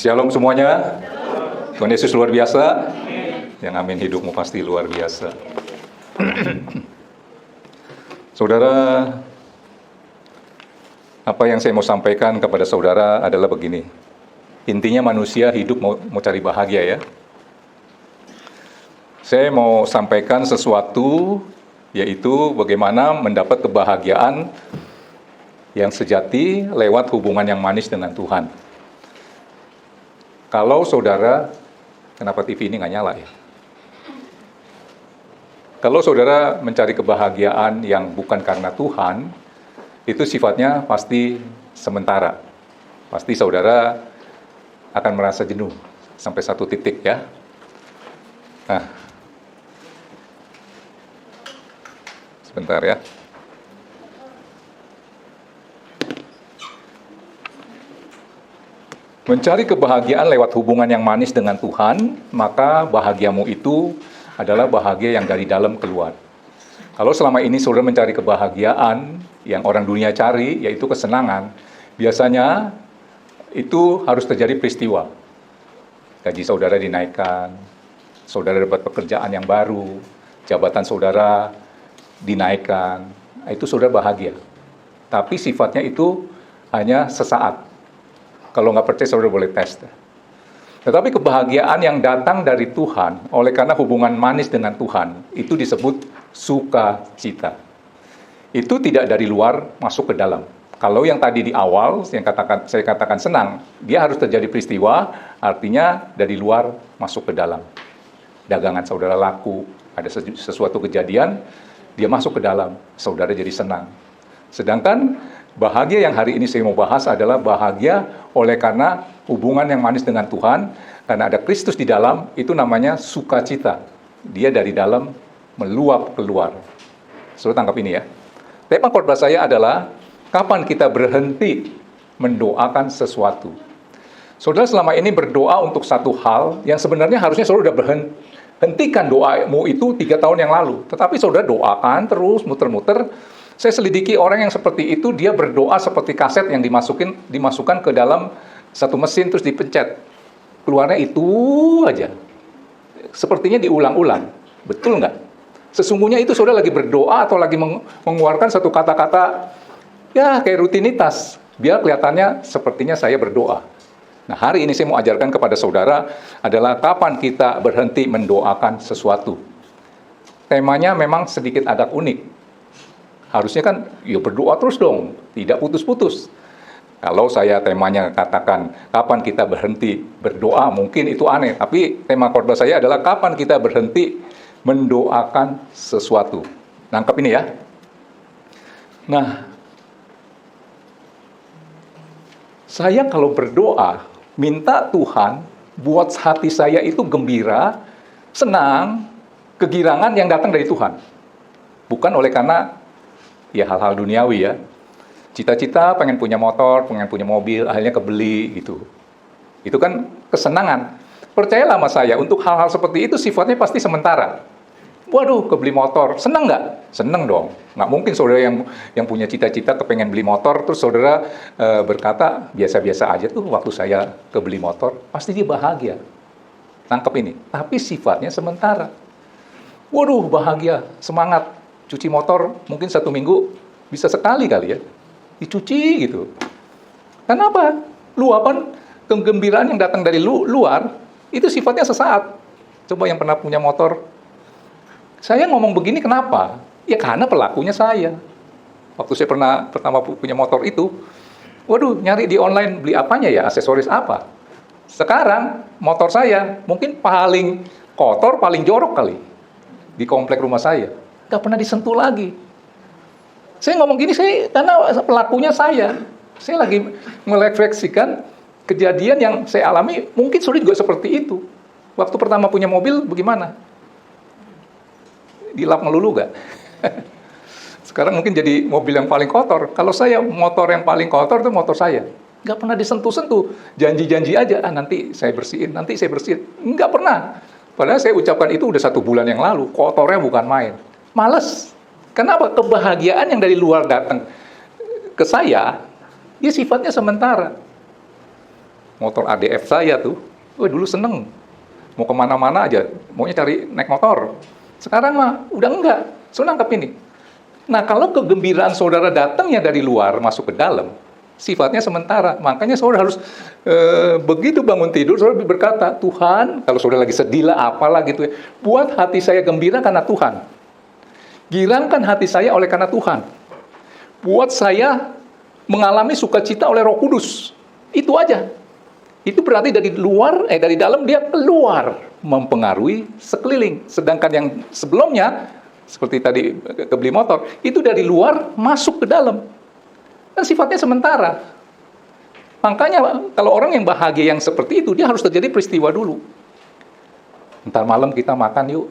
Shalom semuanya. Tuhan Yesus luar biasa. Yang amin, hidupmu pasti luar biasa. Saudara, apa yang saya mau sampaikan kepada saudara adalah begini. Intinya manusia hidup mau cari bahagia ya. Saya mau sampaikan sesuatu, yaitu bagaimana mendapat kebahagiaan yang sejati lewat hubungan yang manis dengan Tuhan. Kalau saudara, kenapa TV ini nggak nyala ya? Kalau saudara mencari kebahagiaan yang bukan karena Tuhan, itu sifatnya pasti sementara. Pasti saudara akan merasa jenuh sampai satu titik ya. Nah, sebentar ya. Mencari kebahagiaan lewat hubungan yang manis dengan Tuhan, maka bahagiamu itu adalah bahagia yang dari dalam keluar. Kalau selama ini saudara mencari kebahagiaan yang orang dunia cari, yaitu kesenangan, biasanya itu harus terjadi peristiwa. Gaji saudara dinaikkan, saudara dapat pekerjaan yang baru, jabatan saudara dinaikkan, itu saudara bahagia. Tapi sifatnya itu hanya sesaat. Kalau nggak percaya, saudara boleh tes. Tetapi kebahagiaan yang datang dari Tuhan, oleh karena hubungan manis dengan Tuhan, itu disebut sukacita. Itu tidak dari luar masuk ke dalam. Kalau yang tadi di awal, saya katakan senang, dia harus terjadi peristiwa, artinya dari luar masuk ke dalam. Dagangan saudara laku, ada sesuatu kejadian, dia masuk ke dalam, saudara jadi senang. Sedangkan bahagia yang hari ini saya mau bahas adalah bahagia oleh karena hubungan yang manis dengan Tuhan, karena ada Kristus di dalam, itu namanya sukacita. Dia dari dalam meluap keluar. Saudara tangkap ini ya. Tema khotbah saya adalah, kapan kita berhenti mendoakan sesuatu. Saudara selama ini berdoa untuk satu hal, yang sebenarnya harusnya saudara sudah hentikan doamu itu 3 tahun yang lalu. Tetapi saudara doakan terus, muter-muter. Saya selidiki orang yang seperti itu, dia berdoa seperti kaset yang dimasukkan ke dalam satu mesin terus dipencet. Keluarnya itu aja. Sepertinya diulang-ulang. Betul nggak? Sesungguhnya itu saudara lagi berdoa atau lagi mengeluarkan satu kata-kata ya kayak rutinitas. Biar kelihatannya sepertinya saya berdoa. Nah, hari ini saya mau ajarkan kepada saudara adalah kapan kita berhenti mendoakan sesuatu. Temanya memang sedikit agak unik. Harusnya kan, ya berdoa terus dong, tidak putus-putus. Kalau saya temanya katakan, kapan kita berhenti berdoa, mungkin itu aneh. Tapi tema khotbah saya adalah, kapan kita berhenti mendoakan sesuatu. Nangkep ini ya. Nah, saya kalau berdoa, minta Tuhan buat hati saya itu gembira, senang, kegirangan yang datang dari Tuhan. Bukan oleh karena ya hal-hal duniawi ya. Cita-cita pengen punya motor, pengen punya mobil, akhirnya kebeli gitu. Itu kan kesenangan. Percayalah sama saya, untuk hal-hal seperti itu sifatnya pasti sementara. Waduh, kebeli motor, senang nggak? Senang dong. Nggak mungkin saudara yang punya cita-cita kepengen beli motor, terus saudara berkata, biasa-biasa aja tuh waktu saya kebeli motor, pasti dia bahagia. Tangkap ini. Tapi sifatnya sementara. Waduh, bahagia, semangat. Cuci motor mungkin 1 minggu bisa sekali kali ya. Dicuci gitu. Kenapa? Luapan kegembiraan yang datang dari luar, itu sifatnya sesaat. Coba yang pernah punya motor. Saya ngomong begini kenapa? Ya karena pelakunya saya. Waktu saya pertama punya motor itu, waduh nyari di online beli apanya ya, aksesoris apa. Sekarang motor saya mungkin paling kotor, paling jorok kali di komplek rumah saya. Nggak pernah disentuh lagi. Saya ngomong gini, karena pelakunya saya. Saya lagi merefleksikan kejadian yang saya alami, mungkin sulit juga seperti itu. Waktu pertama punya mobil, bagaimana? Dilap melulu nggak? Sekarang mungkin jadi mobil yang paling kotor. Kalau saya, motor yang paling kotor itu motor saya. Nggak pernah disentuh-sentuh. Janji-janji aja, nanti saya bersihin, nanti saya bersihin. Nggak pernah. Padahal saya ucapkan itu udah 1 bulan yang lalu. Kotornya bukan main. Males. Kenapa? Kebahagiaan yang dari luar datang ke saya, dia sifatnya sementara. Motor ADF saya tuh, dulu seneng. Mau kemana-mana aja, maunya cari naik motor. Sekarang mah udah enggak. Saudara nangkep ini. Nah, kalau kegembiraan saudara datangnya dari luar masuk ke dalam, sifatnya sementara. Makanya saudara harus begitu bangun tidur, saudara berkata, Tuhan, kalau saudara lagi sedih lah, apalah gitu ya, buat hati saya gembira karena Tuhan. Girangkan hati saya oleh karena Tuhan. Buat saya mengalami sukacita oleh Roh Kudus. Itu aja. Itu berarti dari dalam dia keluar mempengaruhi sekeliling. Sedangkan yang sebelumnya, seperti tadi kebeli motor, itu dari luar masuk ke dalam. Dan sifatnya sementara. Makanya kalau orang yang bahagia yang seperti itu, dia harus terjadi peristiwa dulu. Ntar malam kita makan yuk.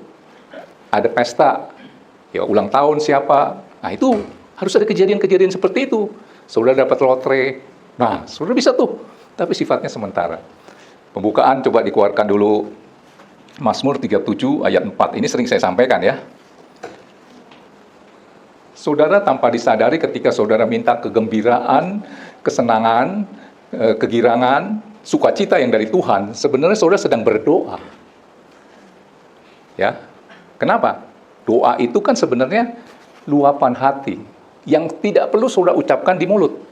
Ada pesta. Ya ulang tahun siapa. Nah itu harus ada kejadian-kejadian seperti itu. Saudara dapat lotre. Nah, saudara bisa tuh. Tapi sifatnya sementara. Pembukaan coba dikeluarkan dulu. Mazmur 37 ayat 4. Ini sering saya sampaikan ya. Saudara tanpa disadari ketika saudara minta kegembiraan, kesenangan, kegirangan, sukacita yang dari Tuhan, sebenarnya saudara sedang berdoa. Ya. Kenapa? Doa itu kan sebenarnya luapan hati yang tidak perlu saudara ucapkan di mulut.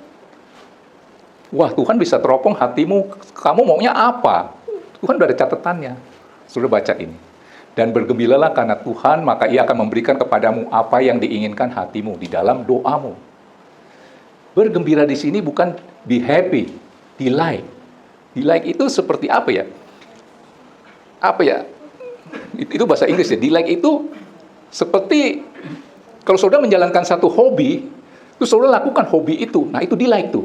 Wah, Tuhan bisa teropong hatimu, kamu maunya apa? Tuhan udah ada catatannya. Sudah baca ini. Dan bergembiralah karena Tuhan, maka Ia akan memberikan kepadamu apa yang diinginkan hatimu di dalam doamu. Bergembira di sini bukan be happy, delight. Delight itu seperti apa ya? Apa ya? Itu bahasa Inggris ya. Delight itu seperti kalau saudara menjalankan satu hobi, terus saudara lakukan hobi itu. Nah, itu delight tuh.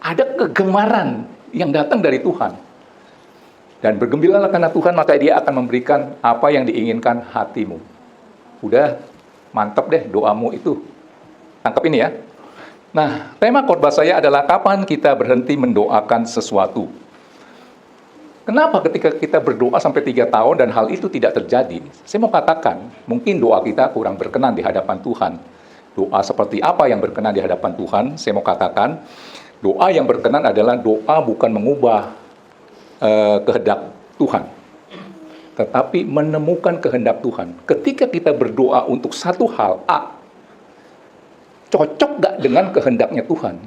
Ada kegemaran yang datang dari Tuhan. Dan bergembiralah karena Tuhan, maka Dia akan memberikan apa yang diinginkan hatimu. Udah, mantap deh doamu itu. Tangkap ini ya. Nah, tema khotbah saya adalah kapan kita berhenti mendoakan sesuatu. Kenapa ketika kita berdoa sampai 3 tahun dan hal itu tidak terjadi? Saya mau katakan, mungkin doa kita kurang berkenan di hadapan Tuhan. Doa seperti apa yang berkenan di hadapan Tuhan? Saya mau katakan, doa yang berkenan adalah doa bukan mengubah kehendak Tuhan, tetapi menemukan kehendak Tuhan. Ketika kita berdoa untuk satu hal A, cocok gak dengan kehendaknya Tuhan?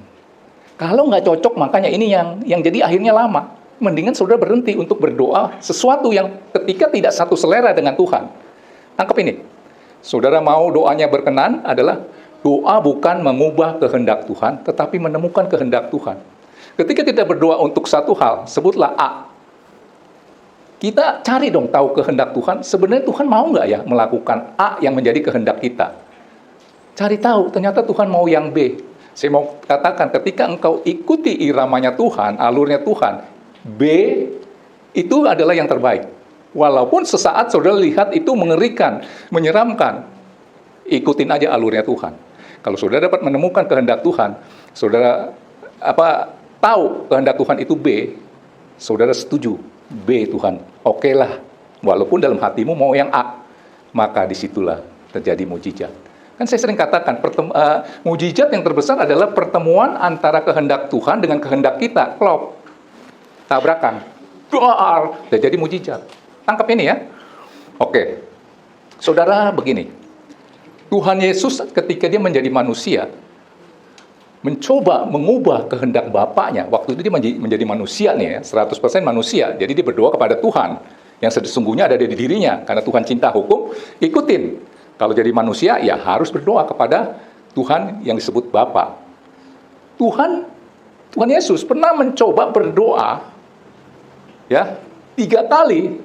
Kalau nggak cocok, makanya ini yang jadi akhirnya lama. Mendingan saudara berhenti untuk berdoa sesuatu yang ketika tidak satu selera dengan Tuhan. Tangkap ini. Saudara mau doanya berkenan adalah doa bukan mengubah kehendak Tuhan, tetapi menemukan kehendak Tuhan. Ketika kita berdoa untuk satu hal, sebutlah A. Kita cari dong tahu kehendak Tuhan. Sebenarnya Tuhan mau nggak ya melakukan A yang menjadi kehendak kita? Cari tahu, ternyata Tuhan mau yang B. Saya mau katakan, ketika engkau ikuti iramanya Tuhan, alurnya Tuhan, B itu adalah yang terbaik. Walaupun sesaat saudara lihat itu mengerikan, menyeramkan, ikutin aja alurnya Tuhan. Kalau saudara dapat menemukan kehendak Tuhan, saudara tahu kehendak Tuhan itu B, saudara setuju B Tuhan, oke lah. Walaupun dalam hatimu mau yang A, maka disitulah terjadi mujizat. Kan saya sering katakan, mujizat yang terbesar adalah pertemuan antara kehendak Tuhan dengan kehendak kita. Klop, tabrakan, doar, dan jadi mujizat. Tangkap ini ya. Oke, saudara begini. Tuhan Yesus ketika Dia menjadi manusia, mencoba mengubah kehendak Bapaknya. Waktu itu Dia menjadi manusia nih ya, 100% manusia. Jadi Dia berdoa kepada Tuhan yang sesungguhnya ada di dirinya. Karena Tuhan cinta hukum, ikutin. Kalau jadi manusia, ya harus berdoa kepada Tuhan yang disebut Bapa. Tuhan Yesus pernah mencoba berdoa, ya, 3 kali.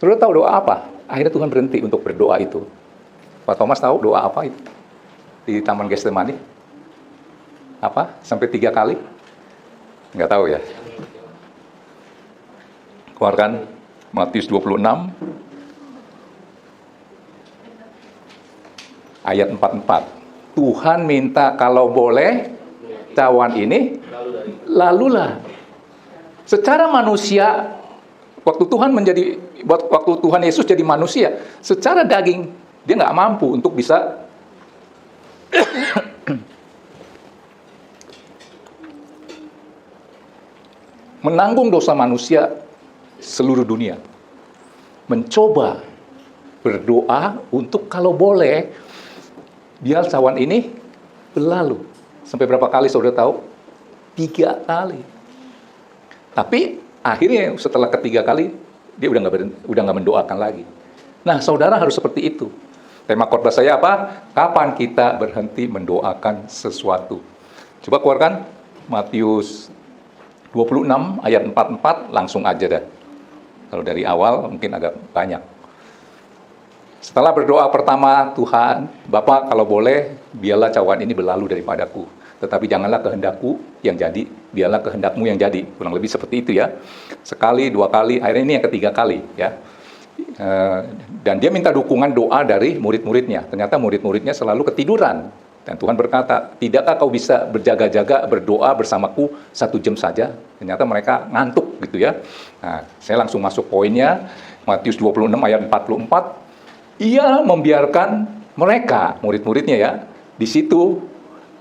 Saudara tahu doa apa? Akhirnya Tuhan berhenti untuk berdoa itu. Pak Thomas tahu doa apa itu? Di Taman Getsemani? Apa? Sampai 3 kali? Nggak tahu ya. Keluarkan Matius 26 ayat 44. Tuhan minta kalau boleh cawan ini lalulah. Secara manusia, waktu Tuhan Yesus jadi manusia, secara daging Dia nggak mampu untuk bisa menanggung dosa manusia seluruh dunia. Mencoba berdoa untuk kalau boleh, biar cawan ini berlalu. Sampai berapa kali saudara tahu? 3 kali. Tapi akhirnya setelah ketiga kali, dia udah nggak mendoakan lagi. Nah, saudara harus seperti itu. Tema khotbah saya apa? Kapan kita berhenti mendoakan sesuatu? Coba keluarkan Matius 26 ayat 44, langsung aja dah. Kalau dari awal mungkin agak banyak. Setelah berdoa pertama, Tuhan, Bapa kalau boleh, biarlah cawan ini berlalu daripadaku. Tetapi janganlah kehendakku yang jadi, biarlah kehendakmu yang jadi. Kurang lebih seperti itu ya. Sekali, 2 kali, akhirnya ini yang ketiga kali ya. Dan dia minta dukungan doa dari murid-muridnya. Ternyata murid-muridnya selalu ketiduran. Dan Tuhan berkata, tidakkah kau bisa berjaga-jaga berdoa bersamaku 1 jam saja? Ternyata mereka ngantuk gitu ya. Nah, saya langsung masuk poinnya. Matius 26 ayat 44. Ia membiarkan mereka, murid-muridnya ya, di situ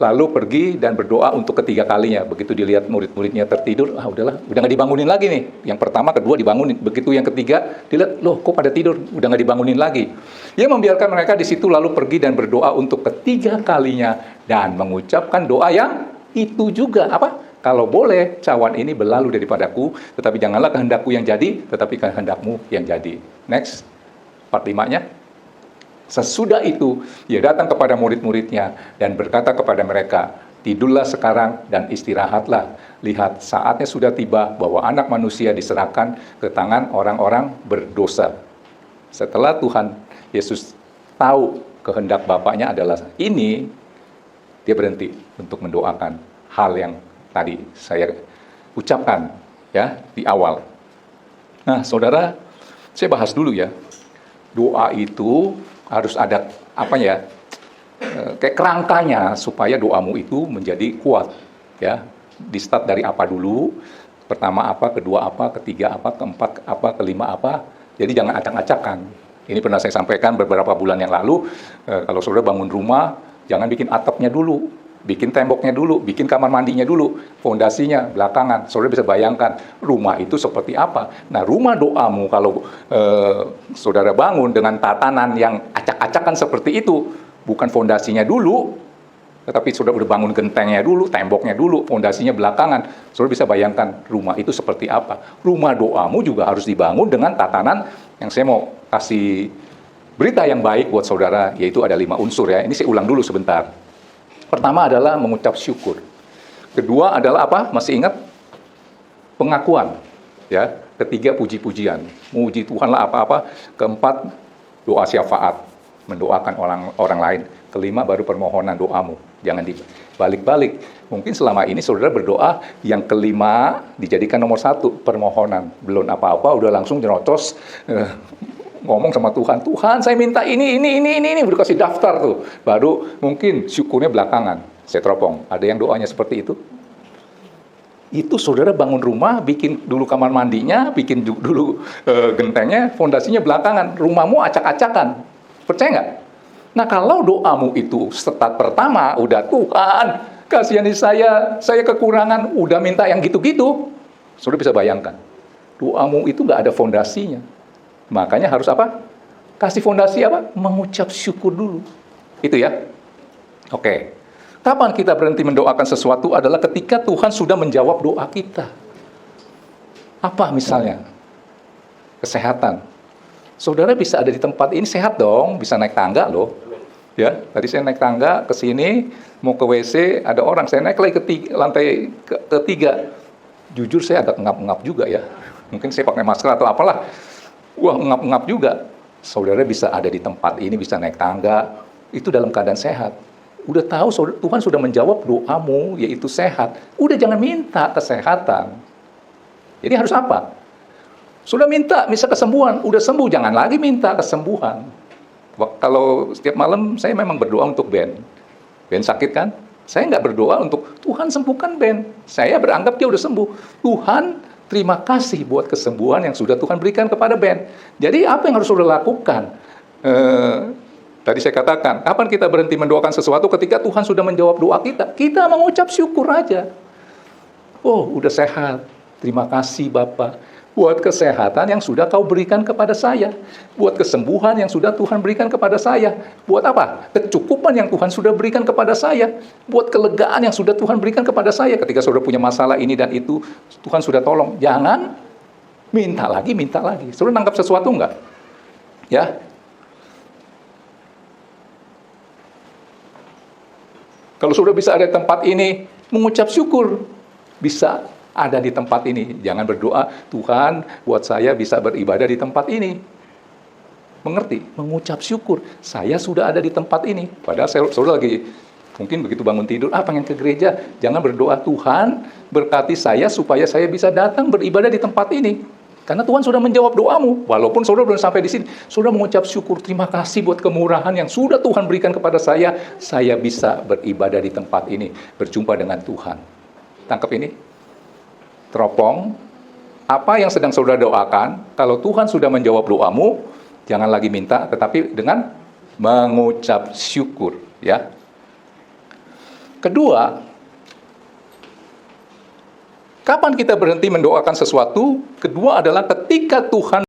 lalu pergi dan berdoa untuk ketiga kalinya. Begitu dilihat murid-muridnya tertidur, udahlah, udah nggak dibangunin lagi nih. Yang pertama, kedua dibangunin. Begitu yang ketiga, dilihat, loh kok pada tidur, udah nggak dibangunin lagi. Ia membiarkan mereka di situ lalu pergi dan berdoa untuk ketiga kalinya dan mengucapkan doa yang itu juga apa? Kalau boleh, cawan ini berlalu daripadaku, tetapi janganlah kehendakku yang jadi, tetapi kehendakmu yang jadi. Next, part 5-nya. Sesudah itu, ia datang kepada murid-muridnya dan berkata kepada mereka, tidurlah sekarang dan istirahatlah. Lihat, saatnya sudah tiba bahwa anak manusia diserahkan ke tangan orang-orang berdosa. Setelah Tuhan Yesus tahu kehendak Bapaknya adalah ini, dia berhenti untuk mendoakan hal yang tadi saya ucapkan ya di awal. Nah, saudara, saya bahas dulu ya. Doa itu harus ada kayak kerangkanya supaya doamu itu menjadi kuat ya. Di start dari apa dulu? Pertama apa, kedua apa, ketiga apa, keempat apa, kelima apa. Jadi jangan acak-acakan. Ini pernah saya sampaikan beberapa bulan yang lalu. Kalau saudara bangun rumah, jangan bikin atapnya dulu, bikin temboknya dulu, bikin kamar mandinya dulu, fondasinya belakangan. Saudara bisa bayangkan rumah itu seperti apa. Nah, rumah doamu kalau saudara bangun dengan tatanan yang acak-acakan seperti itu, bukan fondasinya dulu, tetapi saudara udah bangun gentengnya dulu, temboknya dulu, fondasinya belakangan. Saudara bisa bayangkan rumah itu seperti apa. Rumah doamu juga harus dibangun dengan tatanan yang saya mau kasih berita yang baik buat saudara, yaitu ada 5 unsur ya. Ini saya ulang dulu sebentar. Pertama adalah mengucap syukur. Kedua adalah apa? Masih ingat? Pengakuan. Ya. Ketiga, puji-pujian. Memuji Tuhan lah apa-apa. Keempat, doa syafaat. Mendoakan orang lain. Kelima, baru permohonan doamu. Jangan dibalik-balik. Mungkin selama ini saudara berdoa, yang kelima dijadikan nomor 1, permohonan. Belum apa-apa, udah langsung nyerocos, ngomong sama Tuhan, Tuhan saya minta ini, udah kasih daftar tuh. Baru mungkin syukurnya belakangan. Saya teropong, ada yang doanya seperti itu? Itu saudara bangun rumah, bikin dulu kamar mandinya, bikin dulu gentengnya, fondasinya belakangan. Rumahmu acak-acakan. Percaya nggak? Nah, kalau doamu itu start pertama, udah Tuhan, kasihani saya kekurangan, udah minta yang gitu-gitu. Saudara bisa bayangkan, doamu itu nggak ada fondasinya. Makanya harus apa? Kasih fondasi apa? Mengucap syukur dulu. Itu ya. Oke. Kapan kita berhenti mendoakan sesuatu adalah ketika Tuhan sudah menjawab doa kita. Apa misalnya? Kesehatan. Saudara bisa ada di tempat ini sehat dong, bisa naik tangga loh. Ya, tadi saya naik tangga ke sini, mau ke WC, ada orang, saya naik lagi ke lantai ketiga. Jujur saya agak ngap-ngap juga ya. Mungkin saya pakai masker atau apalah. Wah, ngap-ngap juga. Saudara bisa ada di tempat ini, bisa naik tangga, itu dalam keadaan sehat. Udah tahu Tuhan sudah menjawab doamu, yaitu sehat. Udah jangan minta kesehatan. Jadi harus apa? Sudah minta, misal kesembuhan, udah sembuh, jangan lagi minta kesembuhan. Kalau setiap malam saya memang berdoa untuk Ben. Ben sakit kan? Saya nggak berdoa untuk Tuhan sembuhkan Ben. Saya beranggap dia udah sembuh. Tuhan, terima kasih buat kesembuhan yang sudah Tuhan berikan kepada Ben. Jadi apa yang harus saudara lakukan? Tadi saya katakan, kapan kita berhenti mendoakan sesuatu ketika Tuhan sudah menjawab doa kita? Kita mengucap syukur aja. Oh, udah sehat. Terima kasih Bapa, buat kesehatan yang sudah kau berikan kepada saya. Buat kesembuhan yang sudah Tuhan berikan kepada saya. Buat apa? Kecukupan yang Tuhan sudah berikan kepada saya. Buat kelegaan yang sudah Tuhan berikan kepada saya. Ketika saudara punya masalah ini dan itu, Tuhan sudah tolong. Jangan minta lagi, minta lagi. Saudara nangkap sesuatu enggak? Ya. Kalau saudara bisa ada di tempat ini, mengucap syukur. Bisa ada di tempat ini. Jangan berdoa, Tuhan buat saya bisa beribadah di tempat ini. Mengerti? Mengucap syukur. Saya sudah ada di tempat ini. Padahal saudara lagi, mungkin begitu bangun tidur, pengen ke gereja. Jangan berdoa, Tuhan berkati saya supaya saya bisa datang beribadah di tempat ini. Karena Tuhan sudah menjawab doamu. Walaupun saudara belum sampai di sini, saudara mengucap syukur, terima kasih buat kemurahan yang sudah Tuhan berikan kepada saya. Saya bisa beribadah di tempat ini, berjumpa dengan Tuhan. Tangkap ini? Teropong, apa yang sedang saudara doakan, kalau Tuhan sudah menjawab doamu, jangan lagi minta, tetapi dengan mengucap syukur. Ya. Kedua, kapan kita berhenti mendoakan sesuatu? Kedua adalah ketika Tuhan